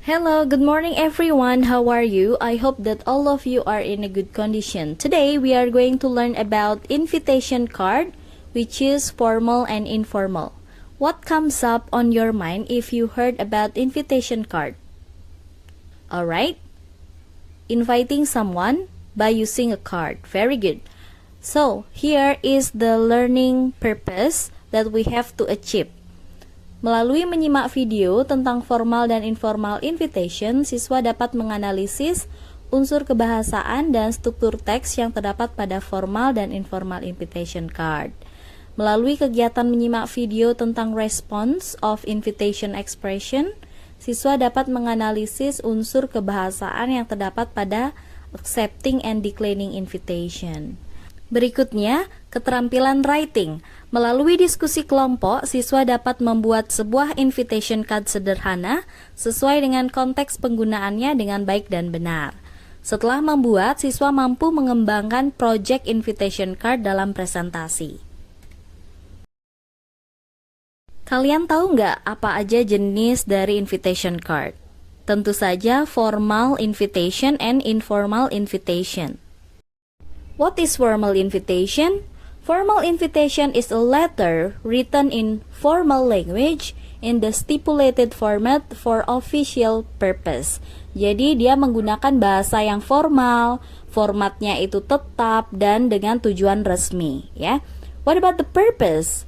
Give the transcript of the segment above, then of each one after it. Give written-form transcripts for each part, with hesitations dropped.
Hello, good morning everyone. How are you? I hope that all of you are in a good condition. Today we are going to learn about invitation card, which is formal and informal. What comes up on your mind if you heard about invitation card? Alright? Inviting someone by using a card. Very good. So, here is the learning purpose that we have to achieve. Melalui menyimak video tentang formal dan informal invitation, siswa dapat menganalisis unsur kebahasaan dan struktur teks yang terdapat pada formal dan informal invitation card. Melalui kegiatan menyimak video tentang response of invitation expression, siswa dapat menganalisis unsur kebahasaan yang terdapat pada accepting and declining invitation. Berikutnya, keterampilan writing. Melalui diskusi kelompok, siswa dapat membuat sebuah invitation card sederhana sesuai dengan konteks penggunaannya dengan baik dan benar. Setelah membuat, siswa mampu mengembangkan project invitation card dalam presentasi. Kalian tahu nggak apa aja jenis dari invitation card? Tentu saja formal invitation and informal invitation. What is formal invitation? Formal invitation is a letter written in formal language in the stipulated format for official purpose. Jadi dia menggunakan bahasa yang formal, formatnya itu tetap dan dengan tujuan resmi, ya. What about the purpose?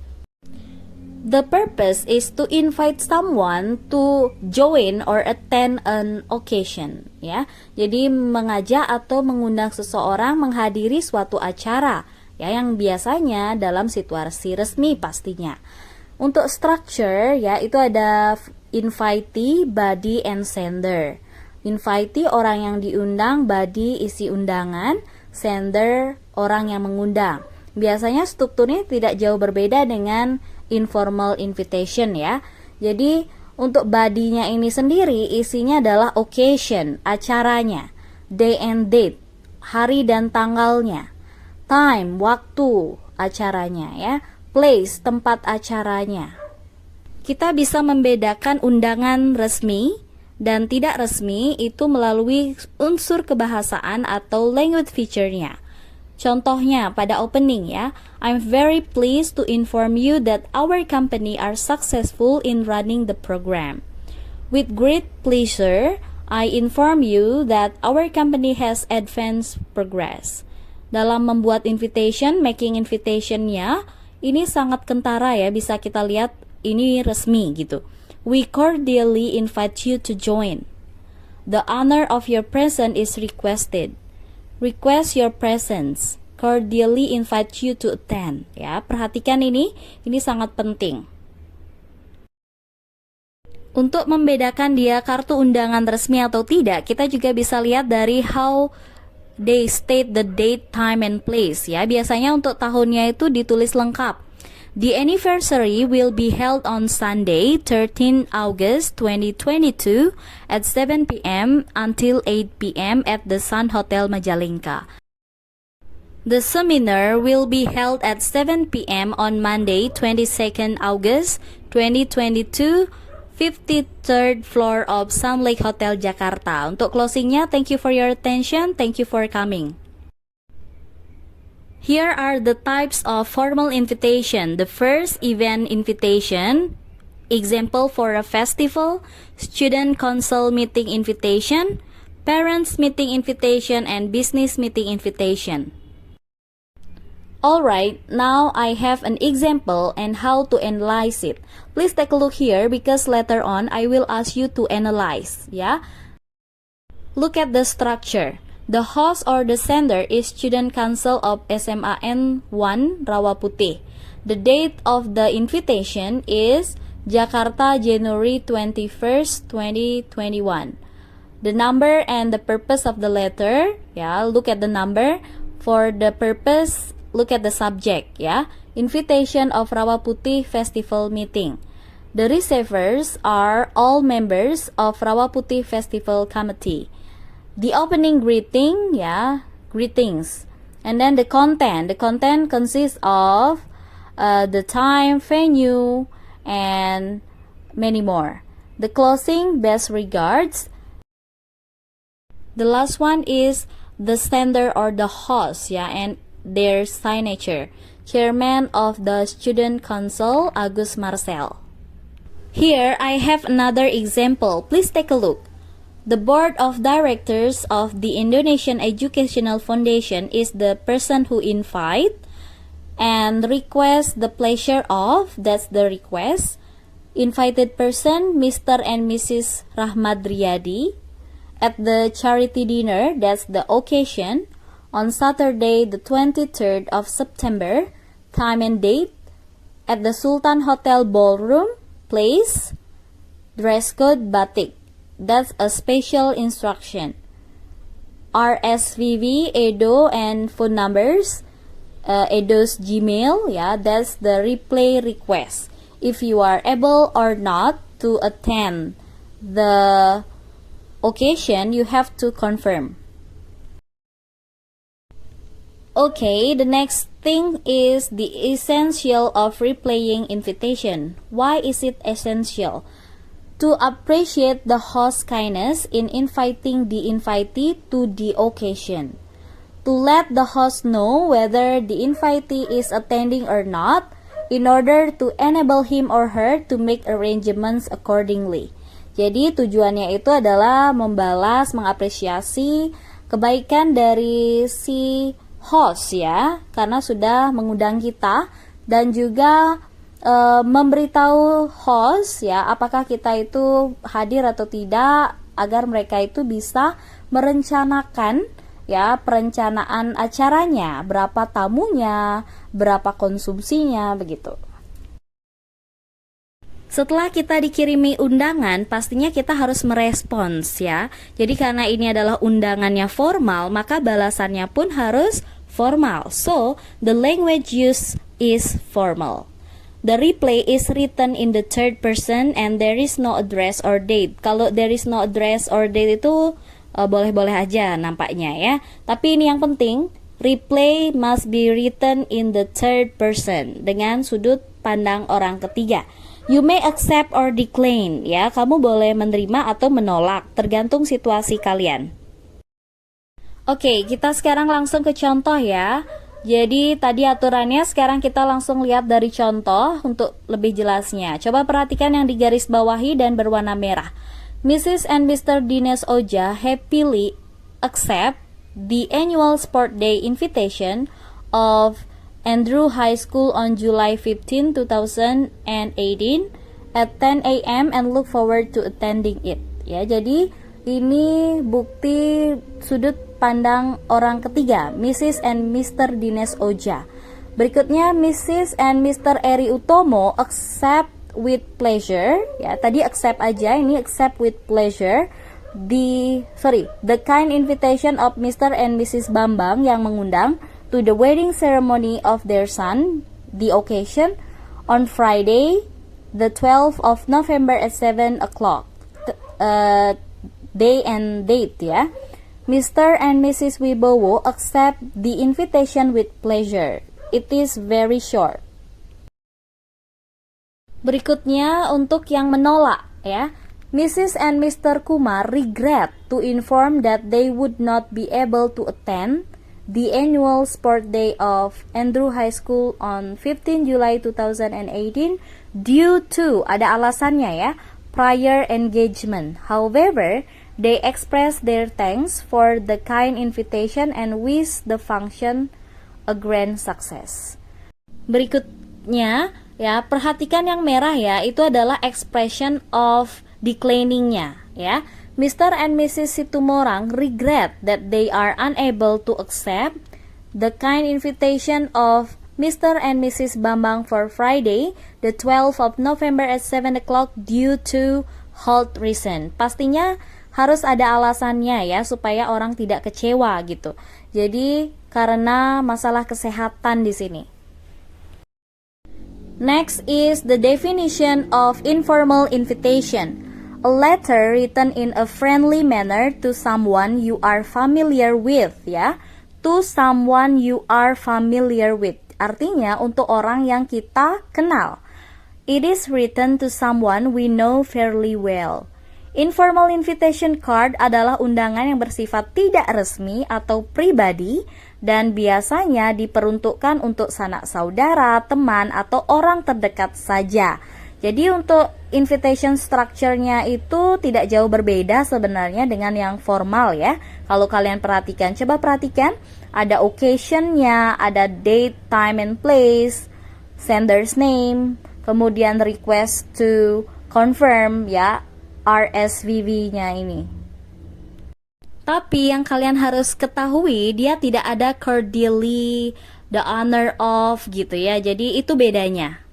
The purpose is to invite someone to join or attend an occasion, ya. Jadi mengajak atau mengundang seseorang menghadiri suatu acara, ya, yang biasanya dalam situasi resmi pastinya. Untuk structure, ya, itu ada invitee, body, and sender. Invitee orang yang diundang, body isi undangan, sender orang yang mengundang. Biasanya strukturnya tidak jauh berbeda dengan informal invitation, ya. Jadi untuk body-nya ini sendiri isinya adalah occasion, acaranya, day and date, hari dan tanggalnya, time, waktu acaranya, ya, place, tempat acaranya. Kita bisa membedakan undangan resmi dan tidak resmi itu melalui unsur kebahasaan atau language feature-nya. Contohnya pada opening, ya, I'm very pleased to inform you that our company are successful in running the program. With great pleasure, I inform you that our company has advanced progress. Dalam membuat invitation, making invitation-nya, ini sangat kentara, ya, bisa kita lihat ini resmi gitu. We cordially invite you to join. The honor of your presence is requested. Request your presence. Cordially invite you to attend. Ya, perhatikan ini sangat penting. Untuk membedakan dia kartu undangan resmi atau tidak, kita juga bisa lihat dari how they state the date, time, and place. Ya, biasanya untuk tahunnya itu ditulis lengkap. The anniversary will be held on Sunday, 13 August 2022 at 7 p.m. until 8 p.m. at the Sun Hotel Majalengka. The seminar will be held at 7 p.m. on Monday, 22nd August 2022, 53rd floor of Sun Lake Hotel Jakarta. Untuk closingnya, thank you for your attention. Thank you for coming. Here are the types of formal invitation. The first, event invitation. Example for a festival, student council meeting invitation, parents meeting invitation, and business meeting invitation. Alright, now I have an example and how to analyze it. Please take a look here because later on I will ask you to analyze, yeah? Look at the structure. The host or the sender is Student Council of SMAN 1 Rawaputih. The date of the invitation is Jakarta, January 21st, 2021. The number and the purpose of the letter, yeah, look at the number. For the purpose, look at the subject, yeah. Invitation of Rawaputih Festival Meeting. The receivers are all members of Rawaputih Festival Committee. The opening greeting, yeah, greetings. And then the content consists of the time, venue, and many more. The closing, best regards. The last one is the sender or the host, ya, and their signature. Chairman of the Student Council, Agus Marcel. Here I have another example. Please take a look. The board of directors of the Indonesian Educational Foundation is the person who invite and request the pleasure of, that's the request. Invited person, Mr. and Mrs. Rahmat Riyadi. At the charity dinner, that's the occasion, on Saturday the 23rd of September, time and date, at the Sultan Hotel Ballroom, place, dress code batik. That's a special instruction. RSVP, Edo, and phone numbers, Edo's Gmail, yeah, that's the replay request. If you are able or not to attend the occasion, you have to confirm. Okay, the next thing is the essential of replaying invitation. Why is it essential? To appreciate the host's kindness in inviting the invitee to the occasion. To let the host know whether the invitee is attending or not, in order to enable him or her to make arrangements accordingly. Jadi tujuannya itu adalah membalas, mengapresiasi kebaikan dari si host, ya, karena sudah mengundang kita, dan juga memberitahu host, ya, apakah kita itu hadir atau tidak, agar mereka itu bisa merencanakan, ya, perencanaan acaranya, berapa tamunya, berapa konsumsinya, begitu. Setelah kita dikirimi undangan, pastinya kita harus merespons, ya. Jadi karena ini adalah undangannya formal, maka balasannya pun harus formal. So, the language used is formal. The replay is written in the third person and there is no address or date. Kalau there is no address or date itu boleh-boleh aja nampaknya, ya. Tapi ini yang penting, replay must be written in the third person dengan sudut pandang orang ketiga. You may accept or decline, ya. Kamu boleh menerima atau menolak, tergantung situasi kalian. Oke, kita sekarang langsung ke contoh, ya. Jadi tadi aturannya, sekarang kita langsung lihat dari contoh untuk lebih jelasnya. Coba perhatikan yang digaris bawahi dan berwarna merah. Mrs. and Mr. Dines Oja happily accept the annual sport day invitation of Andrew High School on July 15, 2018 at 10 a.m. and look forward to attending it. Ya, jadi ini bukti sudut pandang orang ketiga, Mrs. and Mr. Dines Oja. Berikutnya Mrs. and Mr. Eri Utomo accept with pleasure. Ya, tadi accept aja, ini accept with pleasure. The kind invitation of Mr. and Mrs. Bambang yang mengundang to the wedding ceremony of their son, the occasion on Friday, the 12th of November at 7 o'clock. Day and date, ya. Mr. and Mrs. Wibowo accept the invitation with pleasure. It is very short. Berikutnya untuk yang menolak, ya. Mrs. and Mr. Kumar regret to inform that they would not be able to attend the annual sport day of Andrew High School on 15 July 2018 due to, ada alasannya, ya, prior engagement. However, they express their thanks for the kind invitation and wish the function a grand success. Berikutnya, ya, perhatikan yang merah, ya, itu adalah expression of declining-nya, ya. Mr. and Mrs. Situmorang regret that they are unable to accept the kind invitation of Mr. and Mrs. Bambang for Friday, the 12th of November at 7 o'clock due to health reason. Pastinya harus ada alasannya, ya, supaya orang tidak kecewa gitu. Jadi karena masalah kesehatan di sini. Next is the definition of informal invitation. A letter written in a friendly manner to someone you are familiar with, ya. To someone you are familiar with. Artinya untuk orang yang kita kenal. It is written to someone we know fairly well. Informal invitation card adalah undangan yang bersifat tidak resmi atau pribadi dan biasanya diperuntukkan untuk sanak saudara, teman, atau orang terdekat saja. Jadi untuk invitation structure-nya itu tidak jauh berbeda sebenarnya dengan yang formal ya. Kalau kalian perhatikan, coba perhatikan, ada occasion-nya, ada date, time, and place, sender's name, kemudian request to confirm ya, RSVP-nya ini. Tapi yang kalian harus ketahui, dia tidak ada cordially, the honor of gitu ya. Jadi itu bedanya.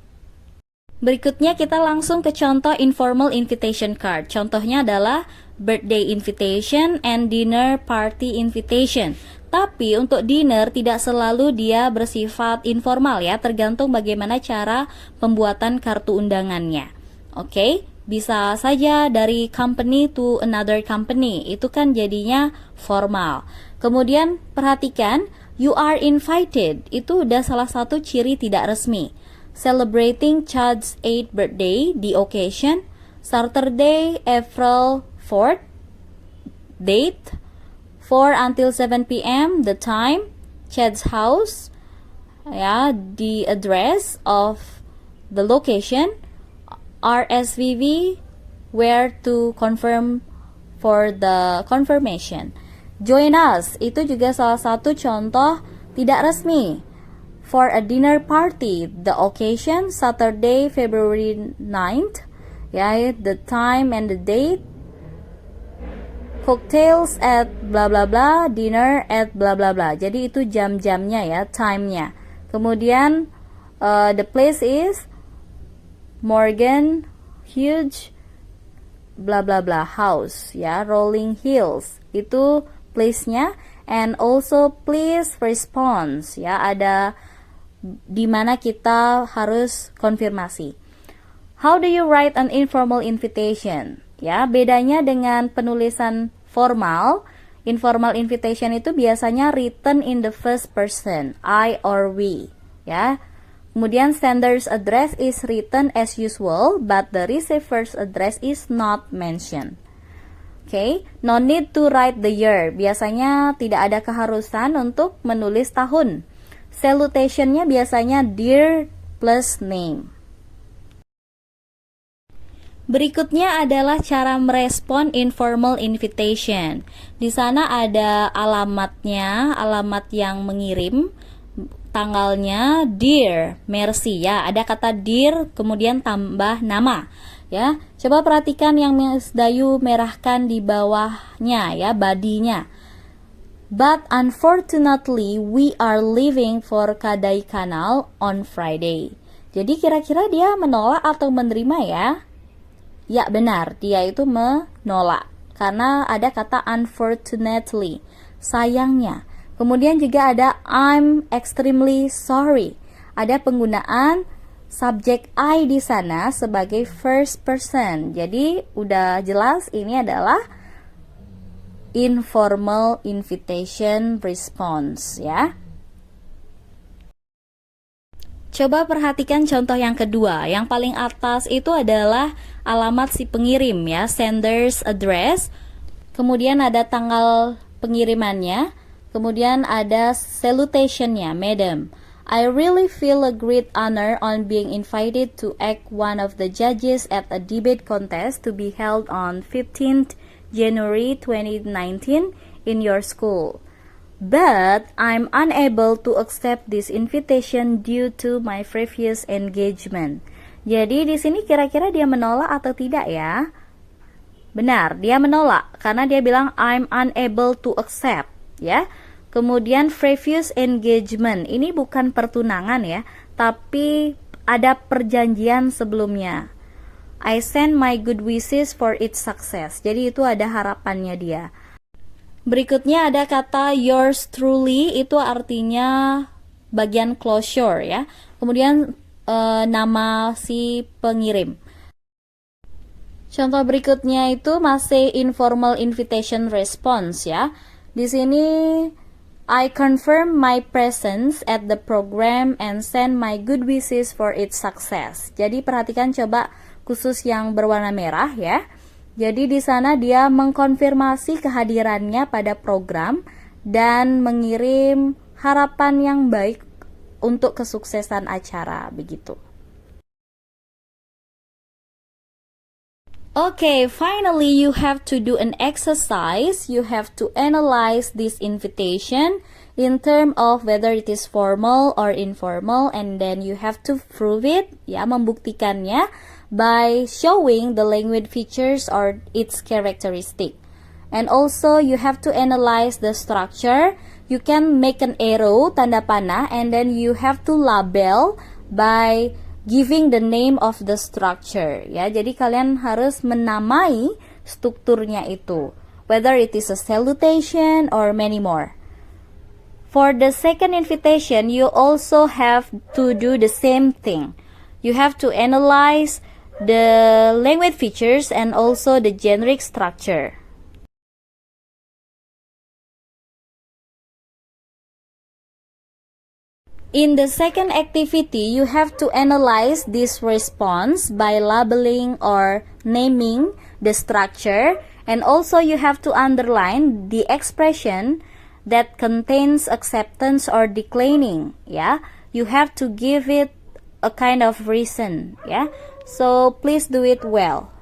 Berikutnya kita langsung ke contoh informal invitation card. Contohnya adalah birthday invitation and dinner party invitation. Tapi untuk dinner tidak selalu dia bersifat informal ya, tergantung bagaimana cara pembuatan kartu undangannya. Oke, bisa saja dari company to another company, itu kan jadinya formal. Kemudian perhatikan, you are invited, itu udah salah satu ciri tidak resmi. Celebrating Chad's 8th birthday, the occasion, Saturday, April 4th, date, 4 until 7 p.m., the time, Chad's house, ya, the address of the location, RSVP, where to confirm for the confirmation. Join us, itu juga salah satu contoh tidak resmi. For a dinner party, the occasion, Saturday, February 9th, ya, the time and the date, cocktails at bla bla bla, dinner at bla bla bla. Jadi itu jam-jamnya ya, time-nya. Kemudian the place is Morgan Huge bla bla bla house ya, Rolling Hills. Itu place-nya, and also please response ya, ada di mana kita harus konfirmasi. How do you write an informal invitation? Ya, bedanya dengan penulisan formal. Informal invitation itu biasanya written in the first person, I or we, ya. Kemudian sender's address is written as usual, but the receiver's address is not mentioned. Okay, no need to write the year. Biasanya tidak ada keharusan untuk menulis tahun. Salutation-nya biasanya dear plus name. Berikutnya adalah cara merespon informal invitation. Di sana ada alamatnya, alamat yang mengirim, tanggalnya dear, Mercy ya. Ada kata dear kemudian tambah nama. Ya, coba perhatikan yang Miss Dayu merahkan di bawahnya ya, badinya. But unfortunately, we are leaving for Kodaikanal on Friday. Jadi kira-kira dia menolak atau menerima ya? Ya benar, dia itu menolak. Karena ada kata unfortunately, sayangnya. Kemudian juga ada I'm extremely sorry. Ada penggunaan subjek I di sana sebagai first person. Jadi udah jelas ini adalah informal invitation response ya. Coba perhatikan contoh yang kedua. Yang paling atas itu adalah alamat si pengirim ya, sender's address. Kemudian ada tanggal pengirimannya. Kemudian ada salutationnya, Madam. I really feel a great honor on being invited to act one of the judges at a debate contest to be held on 15th January 2019 in your school. But I'm unable to accept this invitation due to my previous engagement. Jadi di sini kira-kira dia menolak atau tidak ya? Benar, dia menolak karena dia bilang I'm unable to accept ya. Kemudian previous engagement, ini bukan pertunangan ya, tapi ada perjanjian sebelumnya. I send my good wishes for its success. Jadi itu ada harapannya dia. Berikutnya ada kata yours truly, itu artinya bagian closure ya. Kemudian nama si pengirim. Contoh berikutnya itu masih informal invitation response ya. Di sini I confirm my presence at the program and send my good wishes for its success. Jadi perhatikan coba khusus yang berwarna merah ya. Jadi di sana dia mengkonfirmasi kehadirannya pada program dan mengirim harapan yang baik untuk kesuksesan acara begitu. Okay, finally you have to do an exercise. You have to analyze this invitation in terms of whether it is formal or informal, and then you have to prove it, ya, membuktikannya by showing the language features or its characteristic. And also you have to analyze the structure. You can make an arrow, tanda panah, and then you have to label by giving the name of the structure, ya. Jadi kalian harus menamai strukturnya itu, whether it is a salutation or many more. For the second invitation, you also have to do the same thing. You have to analyze the language features and also the generic structure. In the second activity, you have to analyze this response by labeling or naming the structure, and also you have to underline the expression that contains acceptance or declining, ya. You have to give it a kind of reason, ya. So please do it well.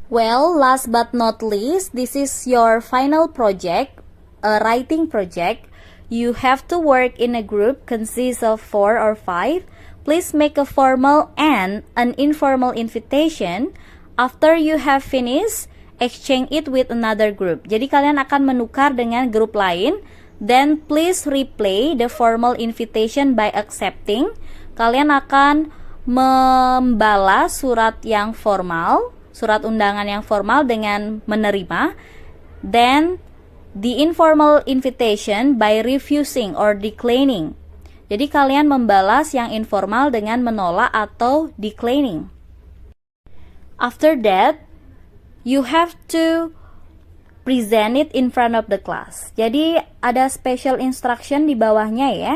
Well, last but not least, this is your final project, a writing project. You have to work in a group consists of 4 or 5. Please make a formal and an informal invitation. After you have finished, exchange it with another group. Jadi kalian akan menukar dengan grup lain. Then please replay the formal invitation by accepting. Kalian akan membalas surat yang formal, surat undangan yang formal dengan menerima. Then the informal invitation by refusing or declining. Jadi kalian membalas yang informal dengan menolak atau declining. After that, you have to present it in front of the class. Jadi ada special instruction di bawahnya ya.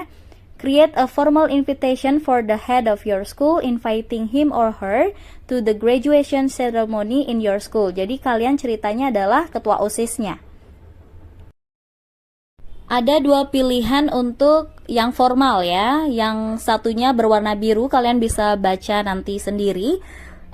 Create a formal invitation for the head of your school, inviting him or her to the graduation ceremony in your school. Jadi kalian ceritanya adalah ketua OSIS-nya. Ada 2 pilihan untuk yang formal ya. Yang satunya berwarna biru, kalian bisa baca nanti sendiri.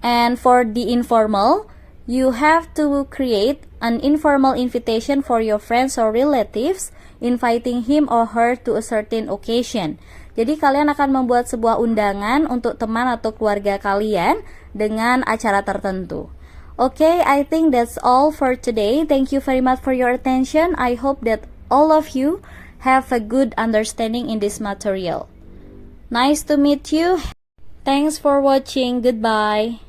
And for the informal, you have to create an informal invitation for your friends or relatives, inviting him or her to a certain occasion. Jadi kalian akan membuat sebuah undangan untuk teman atau keluarga kalian dengan acara tertentu. Okay, I think that's all for today. Thank you very much for your attention. I hope that all of you have a good understanding in this material. Nice to meet you. Thanks for watching. Goodbye.